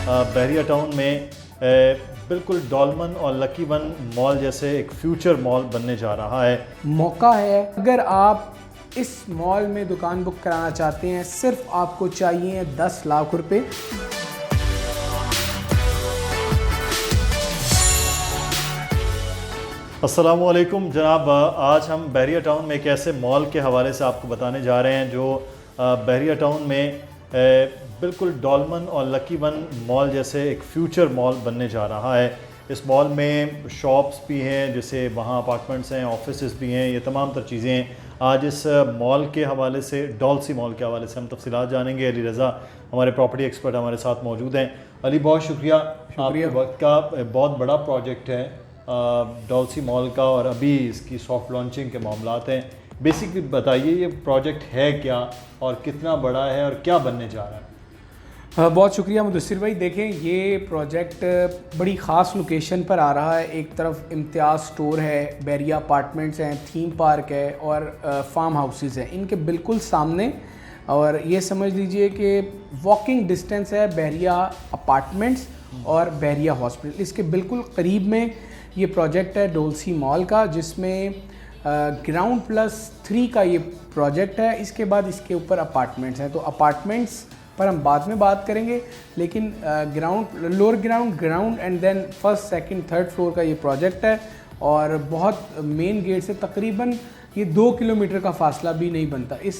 बहरिया town में बिल्कुल डॉलमन और लकी वन मॉल जैसे एक फ्यूचर मॉल बनने जा रहा है। मौका है, अगर आप इस मॉल में दुकान बुक कराना चाहते हैं, सिर्फ आपको चाहिए 10 लाख रुपए। अस्सलामुअलैकुम जनाब, आज हम बहरिया टाउन में एक ऐसे मॉल के हवाले से आपको बताने जा रहे हैं जो बहरिया टाउन में बिल्कुल डॉलमन और लकी वन मॉल जैसे एक फ्यूचर मॉल बनने जा रहा है। इस मॉल में शॉप्स भी हैं, जैसे वहाँ अपार्टमेंट्स हैं, ऑफिसेस भी हैं, ये तमाम तर चीज़ें हैं। आज इस मॉल के हवाले से, डॉल्सी मॉल के हवाले से हम तफसीलात जानेंगे। अली रज़ा हमारे प्रॉपर्टी एक्सपर्ट हमारे साथ मौजूद हैं। अली, बहुत शुक्रिया। आपके वक्त का बहुत बड़ा प्रोजेक्ट है डॉल्सी मॉल का, और अभी इसकी सॉफ्ट लॉन्चिंग के मामलात हैं। बेसिकली बताइए ये प्रोजेक्ट है क्या और कितना बड़ा है और क्या बनने जा रहा है? बहुत शुक्रिया मुदस्सिर भाई। देखें, ये प्रोजेक्ट बड़ी ख़ास लोकेशन पर आ रहा है। एक तरफ इम्तियाज़ स्टोर है, बहरिया अपार्टमेंट्स हैं, थीम पार्क है और फार्म हाउसेस हैं इनके बिल्कुल सामने। और ये समझ लीजिए कि वॉकिंग डिस्टेंस है बहरिया अपार्टमेंट्स और बहरिया हॉस्पिटल, इसके बिल्कुल करीब में ये प्रोजेक्ट है डॉल्सी मॉल का, जिसमें ग्राउंड +3 का ये प्रोजेक्ट है। इसके बाद इसके ऊपर अपार्टमेंट्स हैं, तो अपार्टमेंट्स पर हम बाद में बात करेंगे, लेकिन lower ground and then first, second, third floor का ये प्रोजेक्ट है। और बहुत मेन गेट से तकरीबन ये 2 किलोमीटर का फासला भी नहीं बनता। इस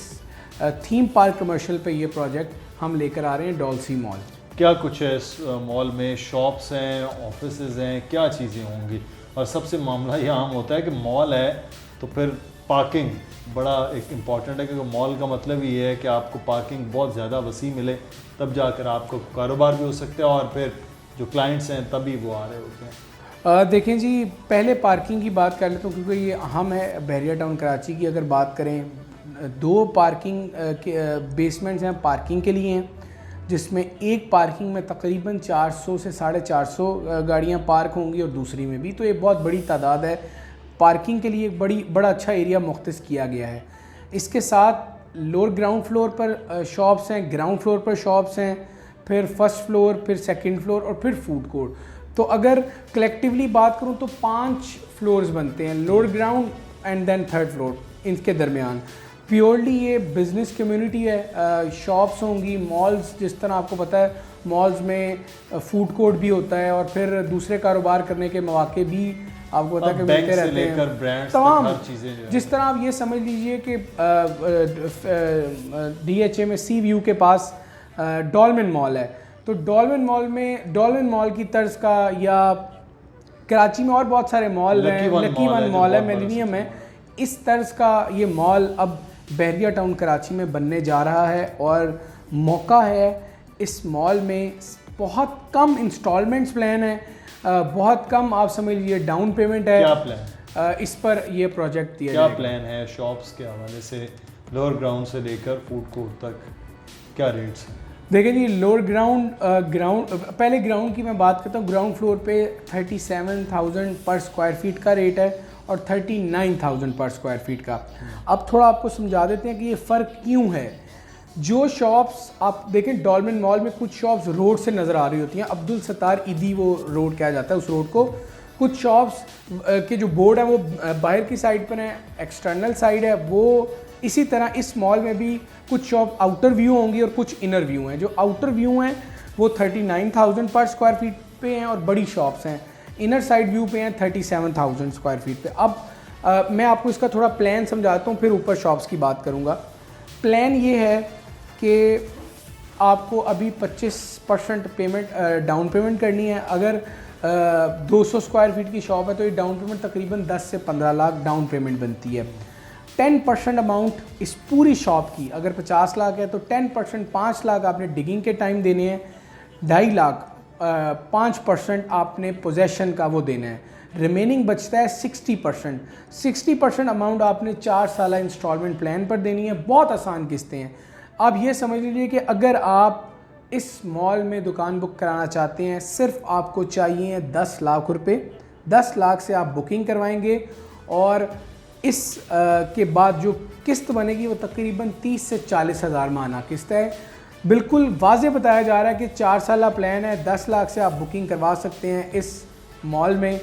थीम पार्क कमर्शियल पे ये प्रोजेक्ट हम लेकर आ रहे हैं, डॉल्सी मॉल। क्या कुछ है इस मॉल में? शॉप्स हैं, ऑफिसेज हैं, क्या चीज़ें होंगी? और सबसे मामला ये आम होता है कि मॉल है तो फिर पार्किंग बड़ा एक इम्पॉर्टेंट है, क्योंकि मॉल का मतलब ये है कि आपको पार्किंग बहुत ज़्यादा वसी मिले, तब जाकर आपको कारोबार भी हो सकता है और फिर जो क्लाइंट्स हैं तभी वो आ रहे होते हैं। देखें जी, पहले पार्किंग की बात कर लेते हूँ, क्योंकि ये अहम है। बहरिया टाउन कराची की अगर बात करें, 2 पार्किंग के बेसमेंट्स हैं पार्किंग के लिए हैं, जिसमें एक पार्किंग में तकरीबन 400 से 450 गाड़ियाँ पार्क होंगी और दूसरी में भी, तो ये बहुत बड़ी तादाद है। पार्किंग के लिए बड़ा अच्छा एरिया मुख्तस किया गया है। इसके साथ लोअर ग्राउंड फ्लोर पर शॉप्स हैं, ग्राउंड फ्लोर पर शॉप्स हैं, फिर फर्स्ट फ्लोर, फिर सेकंड फ्लोर और फिर फूड कोर्ट। तो अगर कलेक्टिवली बात करूं तो 5 फ्लोर्स बनते हैं, lower ground and then third floor. इनके दरमियान प्योरली ये बिज़नेस कम्युनिटी है। शॉप्स होंगी, मॉल्स, जिस तरह आपको पता है मॉल्स में फूड कोर्ट भी होता है और फिर दूसरे कारोबार करने के मौके भी आपको पता है कि मिलते रहते हैं। तमाम चीज़ें, जिस तरह आप ये समझ लीजिए कि DHA में सी व्यू के पास डॉलमन मॉल है, तो डॉलमन मॉल की तर्ज का, या कराची में और बहुत सारे मॉल हैं, लकी वन मॉल है, मिलेनियम है, इस तर्ज का ये मॉल अब बहरिया टाउन कराची में बनने जा रहा है। और मौका है, इस मॉल में बहुत कम इंस्टॉलमेंट्स प्लान है, बहुत कम आप समझ लीजिए डाउन पेमेंट है। क्या प्लान इस पर ये प्रोजेक्ट दिया क्या प्लान है शॉप्स के हवाले से? लोअर ग्राउंड से लेकर फूड कोर्ट तक क्या रेट्स हैं? देखिए जी, लोअर पहले ग्राउंड की मैं बात करता हूँ। ग्राउंड फ्लोर पे 37,000 पर स्क्वायर फीट का रेट है और 39,000 पर स्क्वायर फीट का। अब थोड़ा आपको समझा देते हैं कि ये फ़र्क क्यों है। जो शॉप्स आप देखें, डॉलमन मॉल में कुछ शॉप्स रोड से नज़र आ रही होती हैं, अब्दुल सत्तार ईदी वो रोड कहा जाता है उस रोड को। कुछ शॉप्स के जो बोर्ड है वो बाहर की साइड पर है, एक्सटर्नल साइड है वो। इसी तरह इस मॉल में भी कुछ शॉप आउटर व्यू होंगी और कुछ इनर व्यू हैं। जो आउटर व्यू हैं वो 39,000 पर स्क्वायर फीट पे हैं और बड़ी शॉप्स हैं। इनर साइड व्यू पे हैं 37,000 स्क्वायर फीट पे। अब मैं आपको इसका थोड़ा प्लान समझाता हूँ, फिर ऊपर शॉप्स की बात करूँगा। प्लान ये है कि आपको अभी 25% पेमेंट डाउन पेमेंट करनी है। अगर 200 स्क्वायर फीट की शॉप है तो ये डाउन पेमेंट तकरीबन 10 से 15 लाख डाउन पेमेंट बनती है। 10% अमाउंट इस पूरी शॉप की, अगर 50 लाख है तो 10% 5 लाख आपने डिगिंग के टाइम देने हैं, 2.5 लाख 5% आपने पोजेसन का वो देना है। रिमेनिंग बचता है 60% अमाउंट आपने 4 साल इंस्टॉलमेंट प्लान पर देनी है। बहुत आसान किस्तें हैं। आप ये समझ लीजिए कि अगर आप इस मॉल में दुकान बुक कराना चाहते हैं, सिर्फ आपको चाहिए 10 लाख रुपए। 10 लाख से आप बुकिंग करवाएंगे और के बाद जो किस्त बनेगी वो तकरीबन 30 से 40 हज़ार माहाना किस्त है। बिल्कुल वाज़े बताया जा रहा है कि 4 साल प्लान है, 10 लाख से आप बुकिंग करवा सकते हैं इस मॉल में।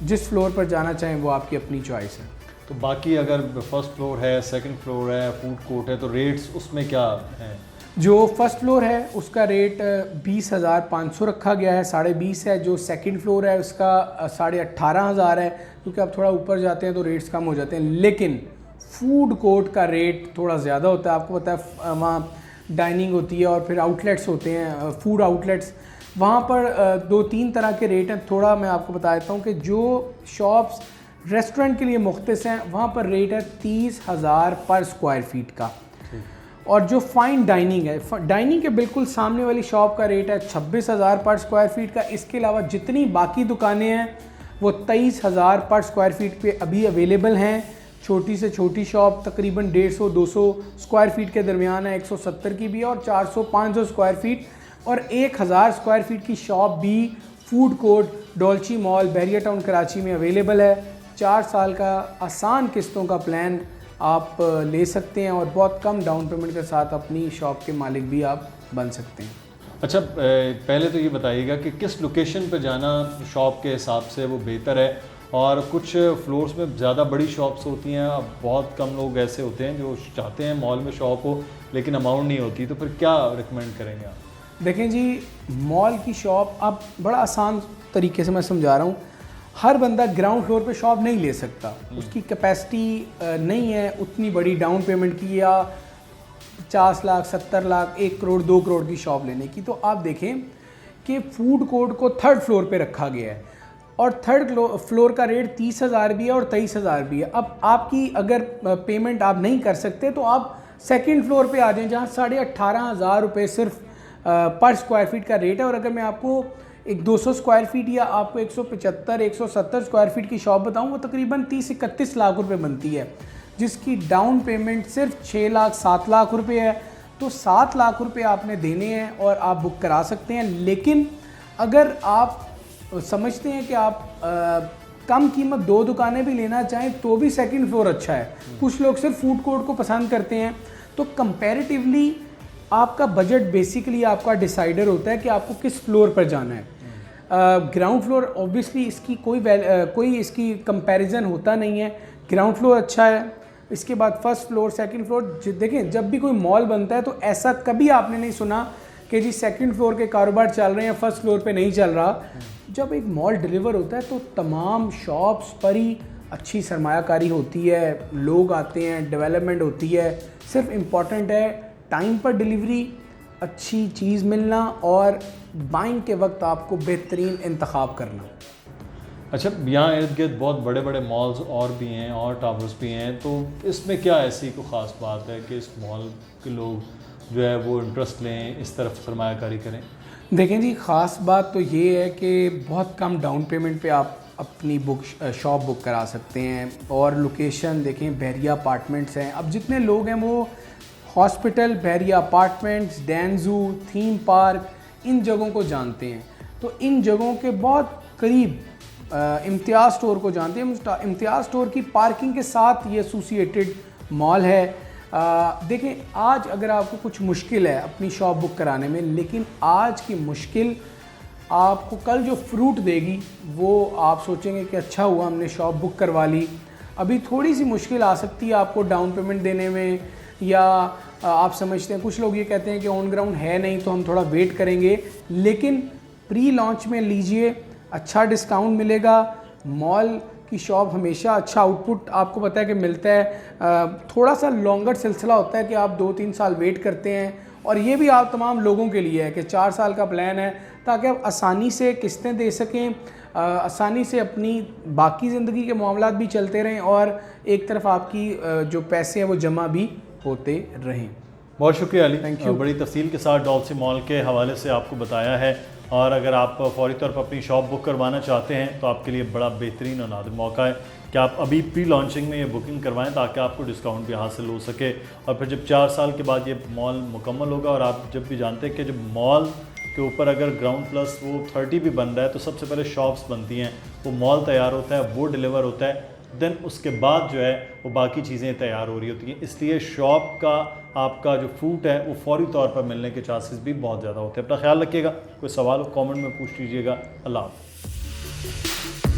जिस फ्लोर पर जाना चाहें वो आपकी अपनी चॉइस है। तो बाकी अगर फर्स्ट फ्लोर है, सेकंड फ्लोर है, फूड कोर्ट है, तो रेट्स उसमें क्या हैं? जो फर्स्ट फ्लोर है उसका रेट 20,500 रखा गया है, 20.5 है। जो सेकंड फ्लोर है उसका 18,500 है, क्योंकि आप थोड़ा ऊपर जाते हैं तो रेट्स कम हो जाते हैं। लेकिन फूड कोर्ट का रेट थोड़ा ज़्यादा होता है। आपको पता है वहाँ डाइनिंग होती है और फिर आउटलेट्स होते हैं, फूड आउटलेट्स। वहाँ पर 2-3 तरह के रेट हैं। थोड़ा मैं आपको बता देता हूँ कि जो शॉप्स रेस्टोरेंट के लिए मुख्तस हैं वहाँ पर रेट है 30,000 पर स्क्वायर फीट का। और जो फाइन डाइनिंग है, डाइनिंग के बिल्कुल सामने वाली शॉप का रेट है 26,000 पर स्क्वायर फीट का। इसके अलावा जितनी बाकी दुकानें हैं वो 23,000 पर स्क्वायर फीट पे अभी अवेलेबल हैं। छोटी से छोटी शॉप तकरीबन 150-200 स्क्वायर फीट के दरमियान है, 170 की भी है, और 400-500 स्क्वायर फीट और 1,000 स्क्वायर फीट की शॉप भी फूड कोर्ट डॉल्ची मॉल बहरिया टाउन कराची में अवेलेबल है। 4 साल का आसान किस्तों का प्लान आप ले सकते हैं और बहुत कम डाउन पेमेंट के साथ अपनी शॉप के मालिक भी आप बन सकते हैं। अच्छा, पहले तो ये बताइएगा कि किस लोकेशन पर जाना शॉप के हिसाब से वो बेहतर है, और कुछ फ्लोर्स में ज़्यादा बड़ी शॉप्स होती हैं, अब बहुत कम लोग ऐसे होते हैं जो चाहते हैं मॉल में शॉप हो लेकिन अमाउंट नहीं होती, तो फिर क्या रिकमेंड करेंगे आप? देखें जी, मॉल की शॉप अब बड़ा आसान तरीके से मैं समझा रहा हूँ। हर बंदा ग्राउंड फ्लोर पे शॉप नहीं ले सकता, उसकी कैपेसिटी नहीं है उतनी बड़ी डाउन पेमेंट की, या 50 लाख 70 लाख 1 करोड़ 2 करोड़ की शॉप लेने की। तो आप देखें कि फूड कोर्ट को 3rd फ्लोर पे रखा गया है और 3rd फ्लोर का रेट 30,000 भी है और 23,000 भी है। अब आपकी अगर पेमेंट आप नहीं कर सकते तो आप 2nd फ्लोर पे आ जाएं, जहाँ 18,500 रुपये सिर्फ पर स्क्वायर फीट का रेट है। और अगर मैं आपको एक 200 स्क्वायर फीट या आपको 175-170 स्क्वायर फीट की शॉप बताऊं, वो तकरीबन 30-31 लाख रुपए बनती है, जिसकी डाउन पेमेंट सिर्फ 6 लाख 7 लाख रुपए है। तो 7 लाख रुपए आपने देने हैं और आप बुक करा सकते हैं। लेकिन अगर आप समझते हैं कि आप कम कीमत 2 दुकानें भी लेना चाहें तो भी 2nd फ्लोर अच्छा है। कुछ लोग सिर्फ फूड कोर्ट को पसंद करते हैं। तो कंपैरेटिवली आपका बजट बेसिकली आपका डिसाइडर होता है कि आपको किस फ्लोर पर जाना है। ग्राउंड फ्लोर ऑब्वियसली इसकी कोई इसकी कंपैरिजन होता नहीं है। ग्राउंड फ्लोर अच्छा है, इसके बाद फर्स्ट फ्लोर, 2nd फ्लोर। देखें, जब भी कोई मॉल बनता है तो ऐसा कभी आपने नहीं सुना कि जी 2nd फ्लोर के कारोबार चल रहे हैं, फर्स्ट फ्लोर पे नहीं चल रहा। जब एक मॉल डिलीवर होता है तो तमाम शॉप्स पर ही अच्छी सरमायाकारी होती है, लोग आते हैं, डेवलपमेंट होती है। सिर्फ इम्पॉर्टेंट है टाइम पर डिलीवरी, अच्छी चीज़ मिलना और बाइंग के वक्त आपको बेहतरीन इंतखाब करना। अच्छा, यहाँ इर्द गिर्द बहुत बड़े बड़े मॉल्स और भी हैं और टावर्स भी हैं, तो इसमें क्या ऐसी कोई ख़ास बात है कि इस मॉल के लोग जो है वो इंटरेस्ट लें, इस तरफ सरमायाकारी करें? देखें जी, ख़ास बात तो ये है कि बहुत कम डाउन पेमेंट पे आप अपनी शॉप बुक करा सकते हैं। और लोकेशन देखें, बहरिया अपार्टमेंट्स हैं। अब जितने लोग हैं वो हॉस्पिटल, बहरिया अपार्टमेंट्स, डैनजू, थीम पार्क, इन जगहों को जानते हैं। तो इन जगहों के बहुत करीब इम्तियाज़ स्टोर को जानते हैं। इम्तियाज़ स्टोर की पार्किंग के साथ ये एसोसिएटेड मॉल है। देखें, आज अगर आपको कुछ मुश्किल है अपनी शॉप बुक कराने में, लेकिन आज की मुश्किल आपको कल जो फ्रूट देगी वो आप सोचेंगे कि अच्छा हुआ हमने शॉप बुक करवा ली। अभी थोड़ी सी मुश्किल आ सकती है आपको डाउन पेमेंट देने में, या आप समझते हैं, कुछ लोग ये कहते हैं कि ऑन ग्राउंड है नहीं तो हम थोड़ा वेट करेंगे। लेकिन प्री लॉन्च में लीजिए, अच्छा डिस्काउंट मिलेगा। मॉल की शॉप हमेशा अच्छा आउटपुट आपको पता है कि मिलता है। थोड़ा सा लॉन्गर सिलसिला होता है कि आप 2-3 साल वेट करते हैं, और ये भी आप तमाम लोगों के लिए है कि 4 साल का प्लान है ताकि आप आसानी से किस्तें दे सकें, आसानी से अपनी बाकी ज़िंदगी के मामलात भी चलते रहें और एक तरफ आपकी जो पैसे हैं वो जमा भी होते रहें। बहुत शुक्रिया अली, थैंक यू। बड़ी तफसील के साथ डॉल्सी मॉल के हवाले से आपको बताया है। और अगर आप फौरी तौर पर अपनी शॉप बुक करवाना चाहते हैं तो आपके लिए बड़ा बेहतरीन और नादिर मौका है कि आप अभी प्री लॉन्चिंग में ये बुकिंग करवाएं ताकि आपको डिस्काउंट भी हासिल हो सके। और फिर जब 4 साल के बाद ये मॉल मुकम्मल होगा, और आप जब भी जानते हैं कि जब मॉल के ऊपर अगर ग्राउंड प्लस वो 30 भी बन रहा है तो सबसे पहले शॉप्स बनती हैं, वो मॉल तैयार होता है, वो डिलीवर होता है, देन उसके बाद जो है वो बाकी चीज़ें तैयार हो रही होती हैं। इसलिए शॉप का आपका जो फ्रूट है वो फौरी तौर पर मिलने के चांसेस भी बहुत ज़्यादा होते हैं। अपना ख्याल रखिएगा। कोई सवाल हो कमेंट में पूछ लीजिएगा। अल्लाह हाफ़िज़।